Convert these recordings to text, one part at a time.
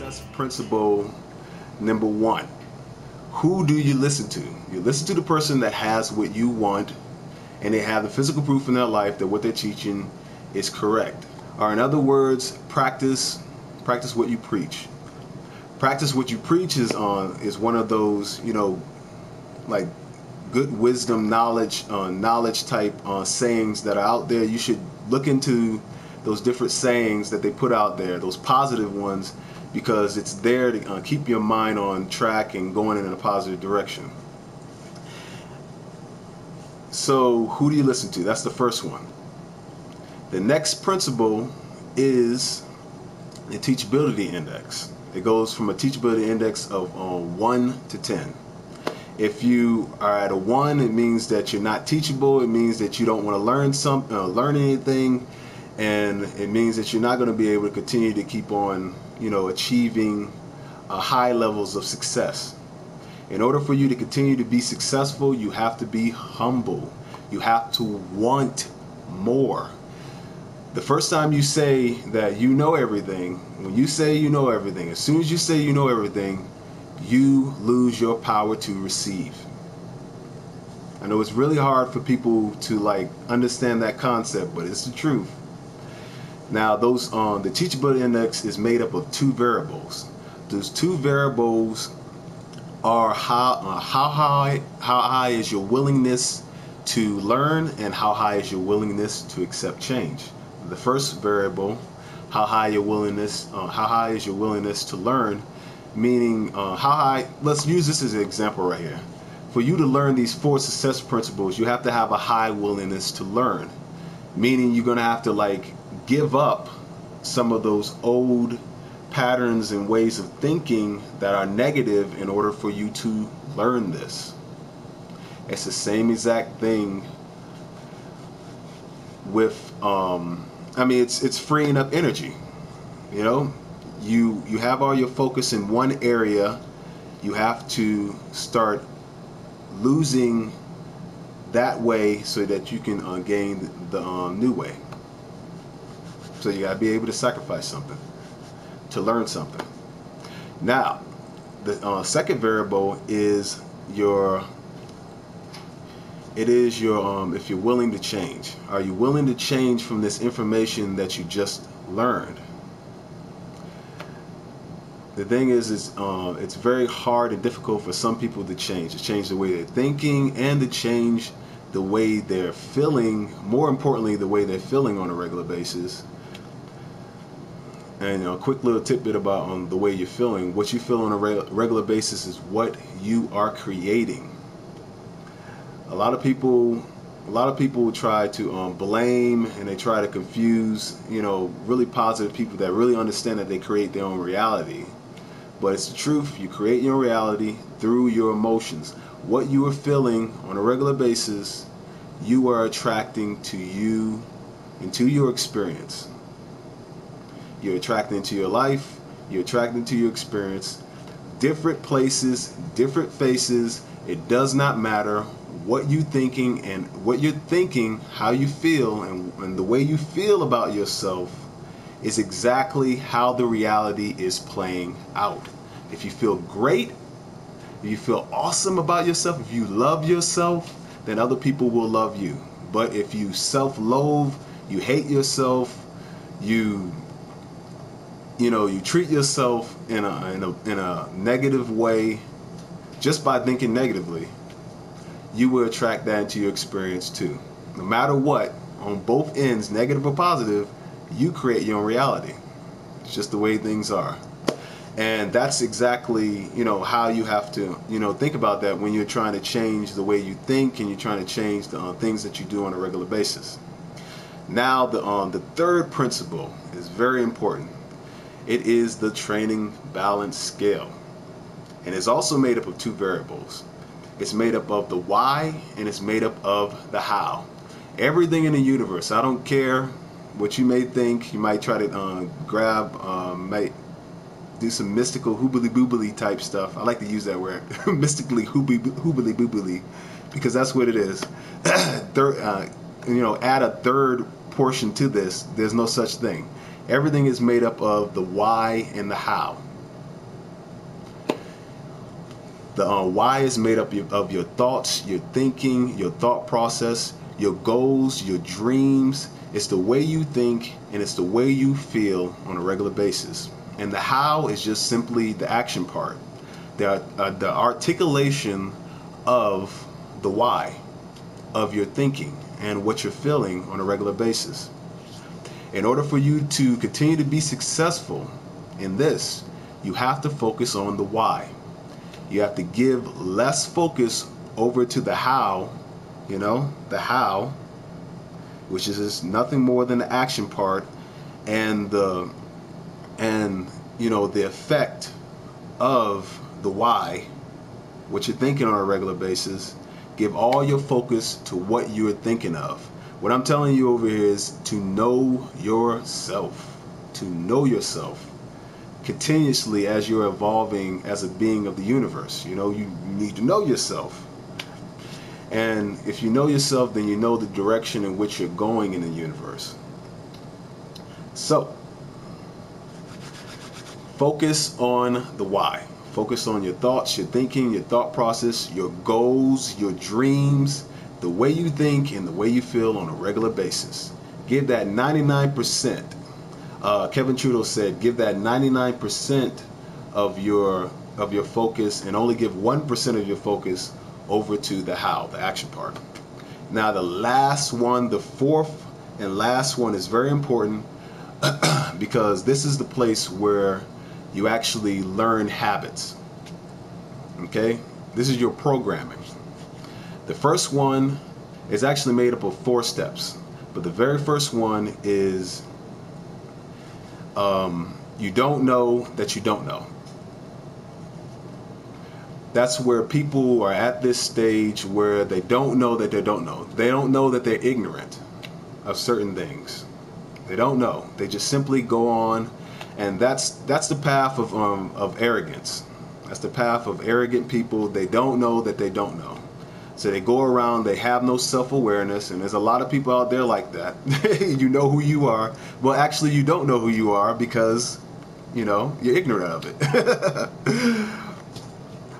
Success principle number one. Who do you listen to? You listen to the person that has what you want and they have the physical proof in their life that what they're teaching is correct. Or in other words, practice what you preach. Practice what you preach is one of those, like good wisdom, knowledge type sayings that are out there. You should look into those different sayings that they put out there, those positive ones, because it's there to keep your mind on track and going in a positive direction. So who do you listen to? That's the first one. The next principle is the teachability index. It goes from a teachability index of 1 to 10. If you are at a 1, it means that you're not teachable. It means that you don't want to learn anything, and it means that you're not going to be able to continue to keep on, achieving high levels of success. In order for you to continue to be successful, you have to be humble. You have to want more. The first time you say that you know everything, when you say you know everything, as soon as you say you know everything, you lose your power to receive. I know it's really hard for people to understand that concept, but it's the truth. Now, the teachability index is made up of 2 variables. Those 2 variables are how high is your willingness to learn and how high is your willingness to accept change. The first variable, how high is your willingness to learn, meaning how high. Let's use this as an example right here. For you to learn these 4 success principles, you have to have a high willingness to learn, meaning you're going to have to give up some of those old patterns and ways of thinking that are negative in order for you to learn this. It's the same exact thing with it's freeing up energy. You have all your focus in one area. You have to start losing that way so that you can gain the new way. So you gotta be able to sacrifice something to learn something. Now, the second variable is if you're willing to change. Are you willing to change from this information that you just learned? The thing is it's very hard and difficult for some people to change the way they're thinking and to change the way they're feeling, more importantly the way they're feeling on a regular basis. And a quick little tidbit about the way you're feeling. What you feel on a regular basis is what you are creating. A lot of people try to blame, and they try to confuse, really positive people that really understand that they create their own reality. But it's the truth. You create your reality through your emotions. What you are feeling on a regular basis, you are attracting to you into your experience. You're attracting to your life. You're attracting to your experience. Different places, different faces. It does not matter what you're thinking and what you're thinking, how you feel, and the way you feel about yourself is exactly how the reality is playing out. If you feel great, if you feel awesome about yourself, if you love yourself, then other people will love you. But if you self-loathe, you hate yourself, you treat yourself in a negative way, just by thinking negatively, you will attract that into your experience too. No matter what, on both ends, negative or positive, you create your own reality. It's just the way things are. And that's exactly, how you have to, think about that when you're trying to change the way you think and you're trying to change the things that you do on a regular basis. Now, the third principle is very important. It is the training balance scale. And it's also made up of 2 variables. It's made up of the why and it's made up of the how. Everything in the universe, I don't care what you may think, you might try to might do some mystical hoobly boobly type stuff. I like to use that word, mystically hoobly boobly, because that's what it is. Add a third portion to this. There's no such thing. Everything is made up of the why and the how. The why is made up of your thoughts, your thinking, your thought process, your goals, your dreams. It's the way you think and it's the way you feel on a regular basis. And the how is just simply the action part, the articulation of the why, of your thinking and what you're feeling on a regular basis. In order for you to continue to be successful in this, you have to focus on the why. You have to give less focus over to the how, the how, which is nothing more than the action part and the effect of the why, what you're thinking on a regular basis. Give all your focus to what you're thinking of. What I'm telling you over here is to know yourself. To know yourself continuously as you're evolving as a being of the universe. You need to know yourself. And if you know yourself, then you know the direction in which you're going in the universe. So, focus on the why. Focus on your thoughts, your thinking, your thought process, your goals, your dreams, the way you think and the way you feel on a regular basis. Give that 99%. Kevin Trudeau said, give that 99% of your focus and only give 1% of your focus over to the how, the action part. Now the last one, the fourth and last one is very important because this is the place where you actually learn habits. Okay? This is your programming. The first one is actually made up of 4 steps. But the very first one is you don't know that you don't know. That's where people are at this stage where they don't know that they don't know. They don't know that they're ignorant of certain things. They don't know. They just simply go on. And that's the path of arrogance. That's the path of arrogant people. They don't know that they don't know. So they go around, they have no self-awareness, and there's a lot of people out there like that. You know who you are. Well, actually, you don't know who you are because, you're ignorant of it.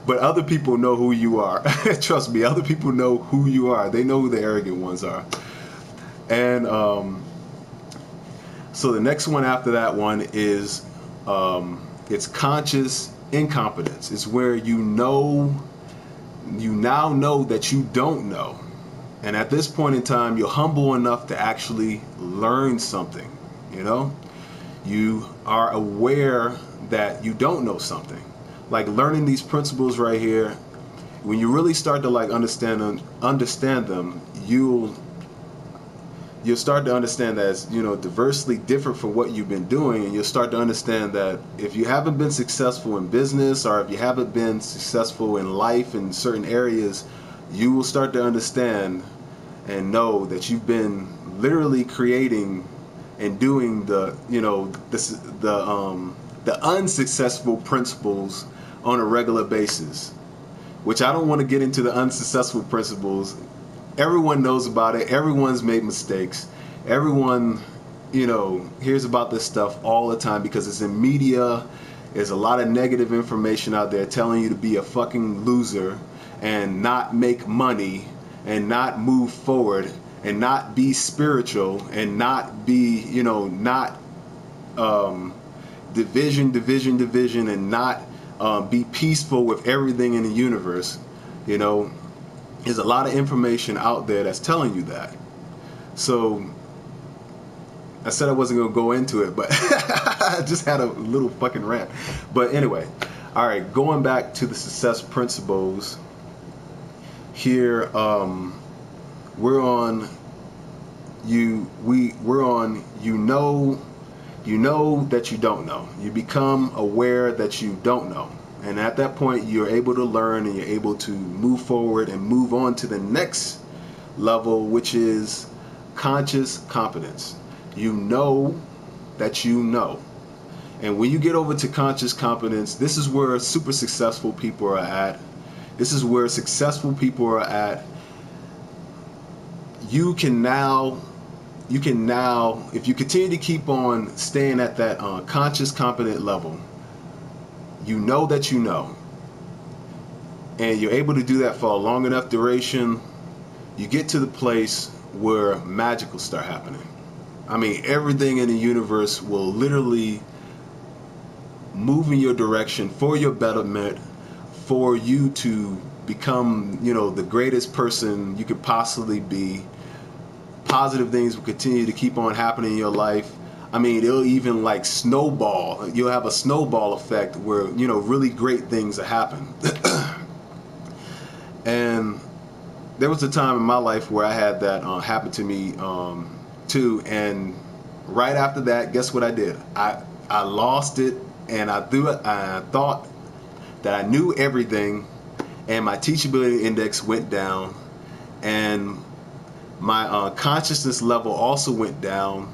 But other people know who you are. Trust me, other people know who you are. They know who the arrogant ones are. And so the next one after that one is it's conscious incompetence. It's where you now know that you don't know. And at this point in time, you're humble enough to actually learn something. You are aware that you don't know something. Like learning these principles right here, when you really start to understand them, you'll start to understand that it's, diversely different from what you've been doing, and you'll start to understand that if you haven't been successful in business or if you haven't been successful in life in certain areas, you will start to understand and know that you've been literally creating and doing the unsuccessful principles on a regular basis, which I don't want to get into the unsuccessful principles. Everyone knows about it. Everyone's made mistakes. Everyone, hears about this stuff all the time because it's in media. There's a lot of negative information out there telling you to be a fucking loser and not make money and not move forward and not be spiritual and not be, division and not be peaceful with everything in the universe. There's a lot of information out there that's telling you that. So I said I wasn't going to go into it, but I just had a little fucking rant. But anyway, all right, going back to the success principles here, we're on you know that you don't know. You become aware that you don't know. And at that point, you're able to learn and you're able to move forward and move on to the next level, which is conscious competence. You know that you know. And when you get over to conscious competence, this is where super successful people are at. This is where successful people are at. You can now, if you continue to keep on staying at that conscious competent level, you know that you know. and you're able to do that for a long enough duration, you get to the place where magic will start happening. I mean, everything in the universe will literally move in your direction for your betterment, for you to become, the greatest person you could possibly be. Positive things will continue to keep on happening in your life. I mean, it'll even like snowball. You'll have a snowball effect where, really great things will happen. And there was a time in my life where I had that happen to me too. And right after that, guess what I did? I lost it, and I thought that I knew everything, and my teachability index went down, and my consciousness level also went down,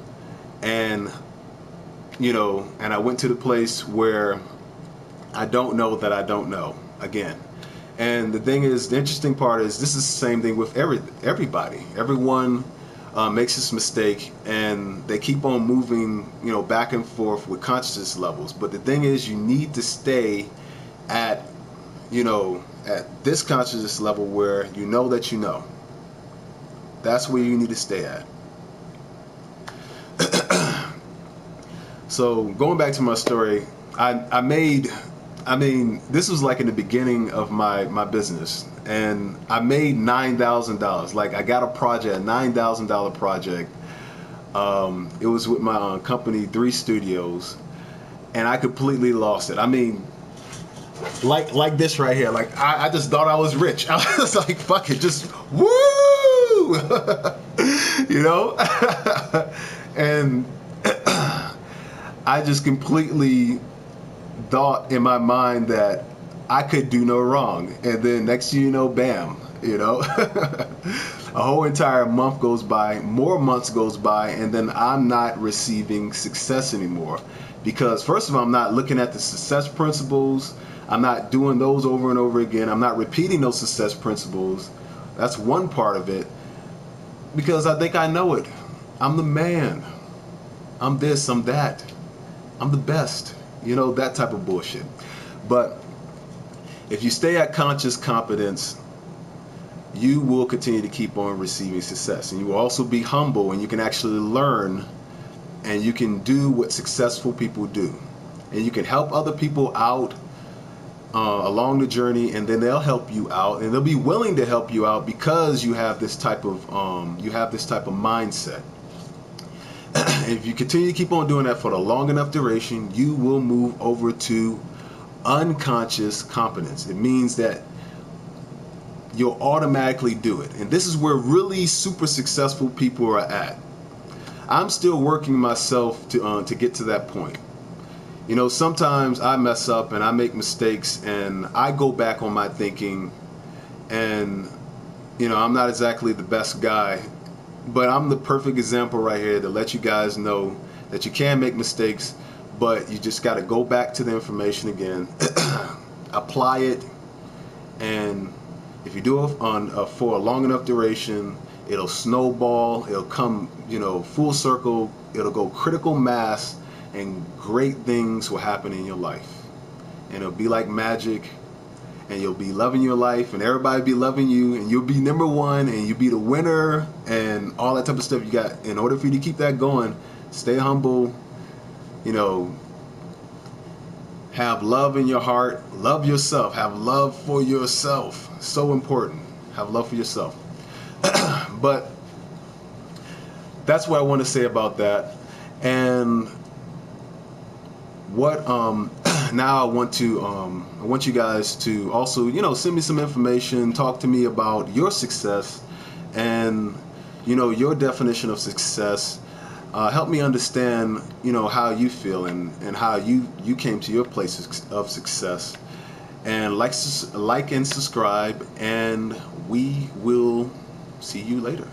and and I went to the place where I don't know that I don't know again. And the thing is, the interesting part is, this is the same thing with everybody. Everyone makes this mistake, and they keep on moving, back and forth with consciousness levels. But the thing is, you need to stay at, at this consciousness level where you know that you know. That's where you need to stay at. So going back to my story, this was like in the beginning of my business, and I made $9,000. Like, I got a project, a $9,000 project. It was with my company, 3 Studios, and I completely lost it. I mean, like this right here. Like, I just thought I was rich. I was like, fuck it, just woo, and I just completely thought in my mind that I could do no wrong. And then next thing you know, bam, a whole entire month goes by, more months goes by, and then I'm not receiving success anymore. Because first of all, I'm not looking at the success principles. I'm not doing those over and over again. I'm not repeating those success principles. That's one part of it. Because I think I know it. I'm the man. I'm this, I'm that. I'm the best. That type of bullshit. But if you stay at conscious competence, you will continue to keep on receiving success. And you will also be humble, and you can actually learn, and you can do what successful people do. And you can help other people out along the journey, and then they'll help you out, and they'll be willing to help you out because you have this type of mindset. If you continue to keep on doing that for a long enough duration, you will move over to unconscious competence. It means that you'll automatically do it. And this is where really super successful people are at. I'm still working myself to get to that point. Sometimes I mess up and I make mistakes, and I go back on my thinking, and I'm not exactly the best guy. But I'm the perfect example right here to let you guys know that you can make mistakes, but you just got to go back to the information again, apply it, and if you do it for a long enough duration, it'll snowball, it'll come, full circle, it'll go critical mass, and great things will happen in your life. And it'll be like magic, and you'll be loving your life, and everybody be loving you, and you'll be number one, and you'll be the winner, and all that type of stuff you got. In order for you to keep that going, stay humble, have love in your heart, love yourself, have love for yourself. So important. Have love for yourself. But that's what I want to say about that. And what now I want you guys to also send me some information, talk to me about your success, and your definition of success. Help me understand how you feel, and how you came to your place of success. And like and subscribe, and we will see you later.